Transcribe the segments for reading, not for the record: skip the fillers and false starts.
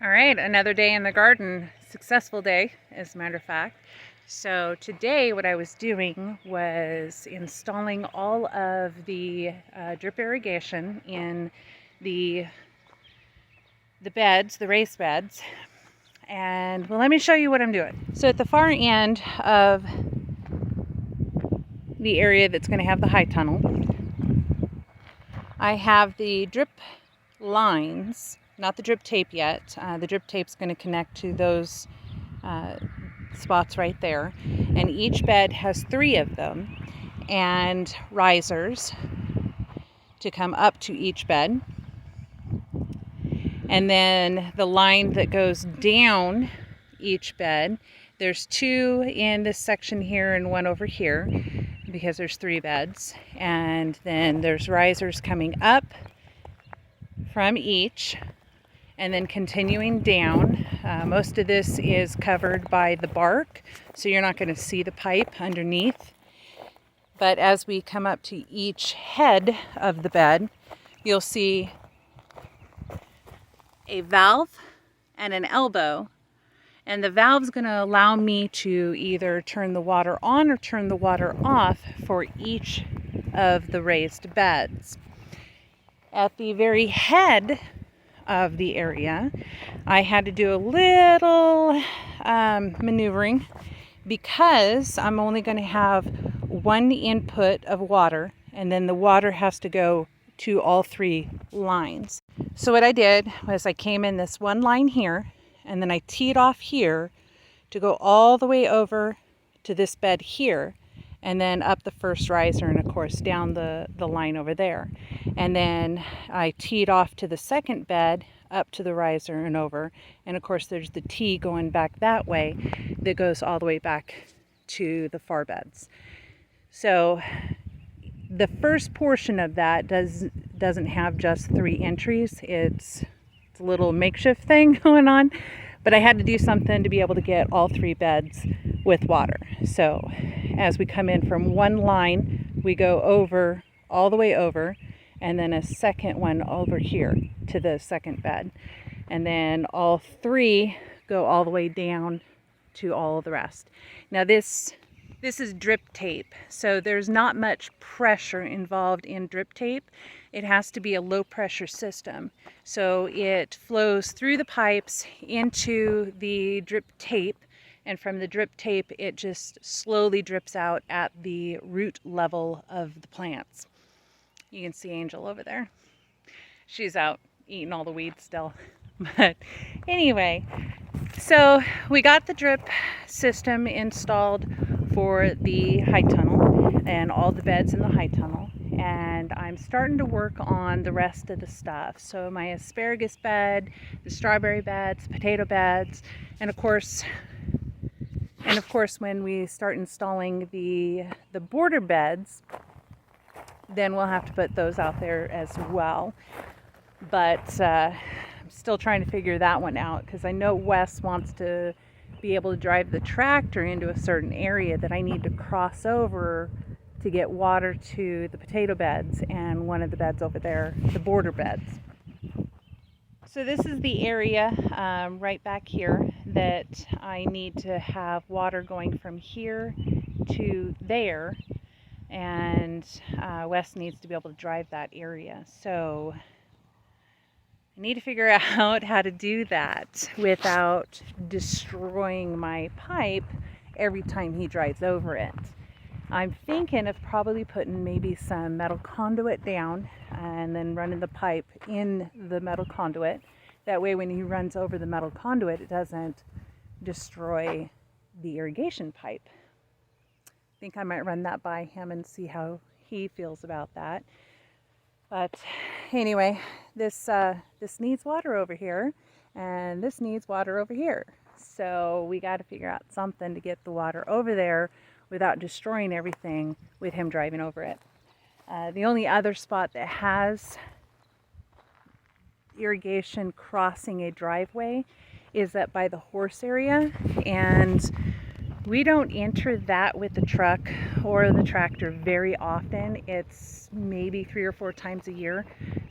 All right, another day in the garden. Successful day, as a matter of fact. So today what I was doing was installing all of the drip irrigation in the beds, the raised beds. And well, let me show you what I'm doing. So at the far end of the area that's going to have the high tunnel, I have the drip lines, not the drip tape yet. The drip tape's going to connect to those spots right there, and each bed has 3 of them and risers to come up to each bed, and then the line that goes down each bed, there's 2 in this section here and 1 over here because there's 3 beds, and then there's risers coming up from each and then continuing down. Most of this is covered by the bark, so you're not going to see the pipe underneath. But as we come up to each head of the bed, you'll see a valve and an elbow. And the valve's going to allow me to either turn the water on or turn the water off for each of the raised beds. At the very head of the area, I had to do a little maneuvering because I'm only going to have 1 input of water, and then the water has to go to all 3 lines. So what I did was I came in this 1 line here, and then I teed off here to go all the way over to this bed here, and then up the first riser, and of course down the line over there. And then I teed off to the second bed, up to the riser and over, and of course there's the tee going back that way that goes all the way back to the far beds. So the first portion of that doesn't have just 3 entries. It's a little makeshift thing going on, but I had to do something to be able to get all 3 beds with water. So as we come in from 1 line, we go over, all the way over, and then a second one over here to the second bed. And then all 3 go all the way down to all of the rest. Now this is drip tape, so there's not much pressure involved in drip tape. It has to be a low pressure system. So it flows through the pipes into the drip tape, and from the drip tape it just slowly drips out at the root level of the plants. You can see Angel over there. She's out eating all the weeds still. But anyway, so we got the drip system installed for the high tunnel and all the beds in the high tunnel. And I'm starting to work on the rest of the stuff. So my asparagus bed, the strawberry beds, potato beds, and of course when we start installing the border beds, then we'll have to put those out there as well. But I'm still trying to figure that one out because I know Wes wants to be able to drive the tractor into a certain area that I need to cross over to get water to the potato beds and one of the beds over there, the border beds. So this is the area right back here that I need to have water going from here to there, and Wes needs to be able to drive that area. So I need to figure out how to do that without destroying my pipe every time he drives over it. I'm thinking of probably putting maybe some metal conduit down and then running the pipe in the metal conduit. That way when he runs over the metal conduit, it doesn't destroy the irrigation pipe. I think I might run that by him and see how he feels about that. But anyway, this needs water over here, and this needs water over here. So we got to figure out something to get the water over there without destroying everything with him driving over it. The only other spot that has irrigation crossing a driveway is up by the horse area, and we don't enter that with the truck or the tractor very often. It's maybe 3 or 4 times a year,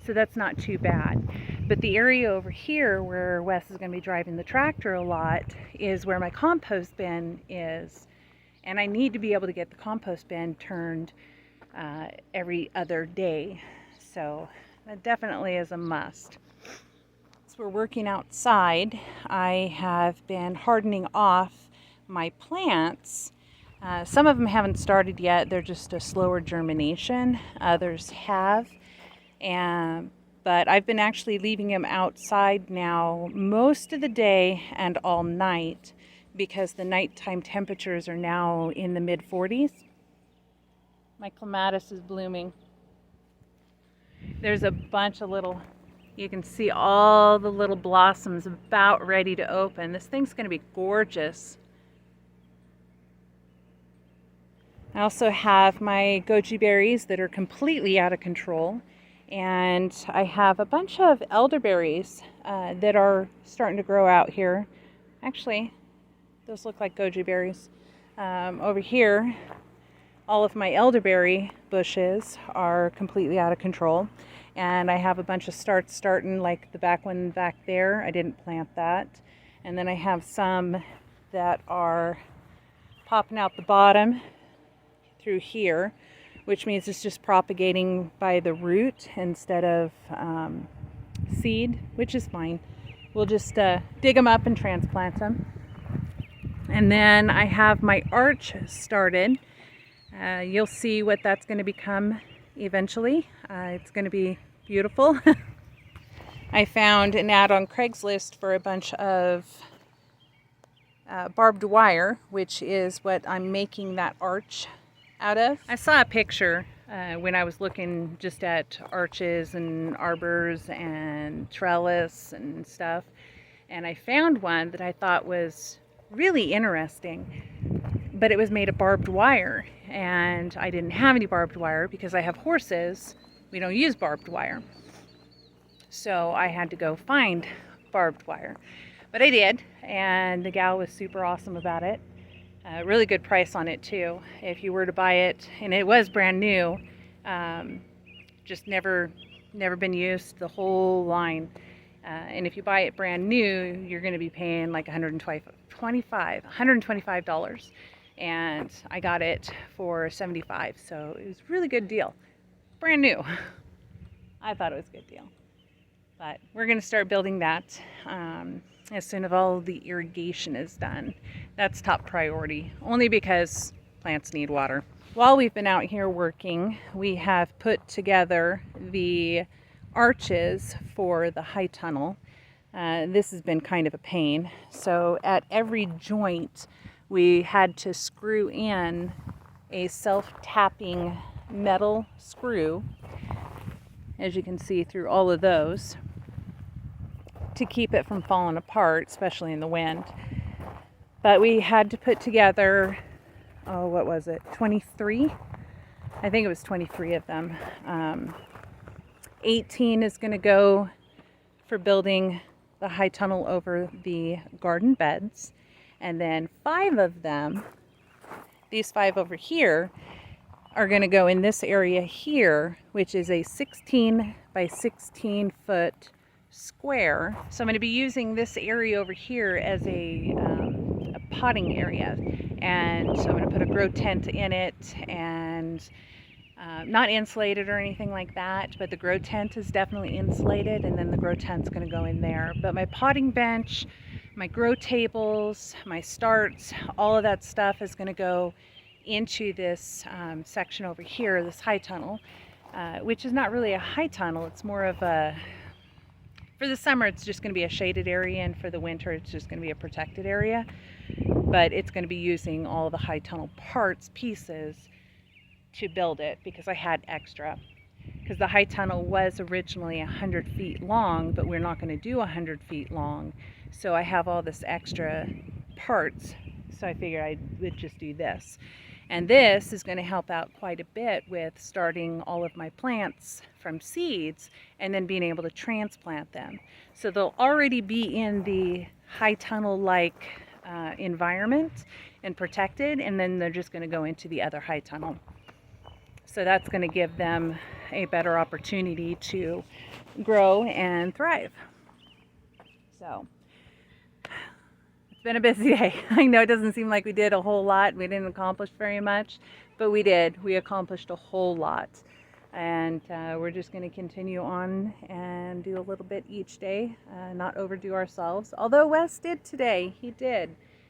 so that's not too bad. But the area over here where Wes is going to be driving the tractor a lot is where my compost bin is. And I need to be able to get the compost bin turned every other day. So that definitely is a must. As we're working outside, I have been hardening off my plants. Some of them haven't started yet. They're just a slower germination. Others have. But I've been actually leaving them outside now most of the day and all night because the nighttime temperatures are now in the mid-40s. My clematis is blooming. There's a bunch of little, you can see all the little blossoms about ready to open. This thing's going to be gorgeous. I also have my goji berries that are completely out of control. And I have a bunch of elderberries that are starting to grow out here. Actually, those look like goji berries. Over here, all of my elderberry bushes are completely out of control. And I have a bunch of starting, like the back one back there. I didn't plant that. And then I have some that are popping out the bottom through here, which means it's just propagating by the root instead of seed, which is fine. We'll just dig them up and transplant them. And then I have my arch started. You'll see what that's going to become eventually. It's going to be beautiful. I found an ad on Craigslist for a bunch of barbed wire, which is what I'm making that arch out of. I saw a picture when I was looking just at arches and arbors and trellis and stuff, and I found one that I thought was really interesting, but it was made of barbed wire, and I didn't have any barbed wire because I have horses. We don't use barbed wire, so I had to go find barbed wire, but I did, and the gal was super awesome about it. Really good price on it too. If you were to buy it, and it was brand new, just never been used, the whole line. And if you buy it brand new, you're going to be paying like $125. And I got it for $75, so it was a really good deal. Brand new. I thought it was a good deal. But we're going to start building that as soon as all the irrigation is done. That's top priority, only because plants need water. While we've been out here working, we have put together the arches for the high tunnel. This has been kind of a pain. So at every joint, we had to screw in a self-tapping metal screw, as you can see through all of those, to keep it from falling apart, especially in the wind. But we had to put together, what was it, 23? I think it was 23 of them. 18 is going to go for building the high tunnel over the garden beds. And then 5 of them, these 5 over here, are going to go in this area here, which is a 16 by 16 foot square. So I'm going to be using this area over here as a potting area, and so I'm going to put a grow tent in it, and not insulated or anything like that, but the grow tent is definitely insulated, and then the grow tent's going to go in there. But my potting bench, my grow tables, my starts, all of that stuff is going to go into this section over here, this high tunnel, which is not really a high tunnel. It's more of a, for the summer it's just going to be a shaded area, and for the winter it's just going to be a protected area. But it's going to be using all the high tunnel pieces to build it, because I had extra. Because the high tunnel was originally 100 feet long, but we're not going to do 100 feet long. So I have all this extra parts, so I figured I would just do this. And this is going to help out quite a bit with starting all of my plants from seeds and then being able to transplant them. So they'll already be in the high tunnel-like environment and protected, and then they're just going to go into the other high tunnel. So that's going to give them a better opportunity to grow and thrive. So it's been a busy day. I know it doesn't seem like we did a whole lot. We didn't accomplish very much, but we did. We accomplished a whole lot. And we're just going to continue on and do a little bit each day, not overdo ourselves. Although Wes did today,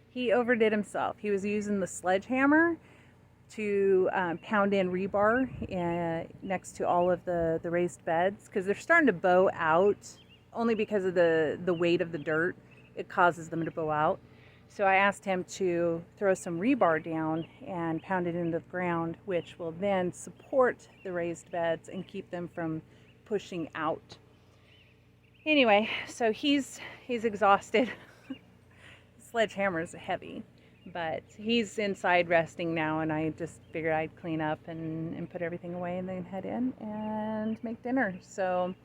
he overdid himself. He was using the sledgehammer to pound in rebar next to all of the raised beds, because they're starting to bow out only because of the weight of the dirt. It causes them to bow out. So I asked him to throw some rebar down and pound it into the ground, which will then support the raised beds and keep them from pushing out. Anyway, so he's exhausted. The sledgehammer is heavy, but he's inside resting now, and I just figured I'd clean up and put everything away and then head in and make dinner. So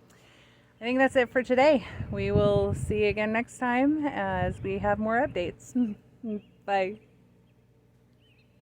I think that's it for today. We will see you again next time as we have more updates. Bye.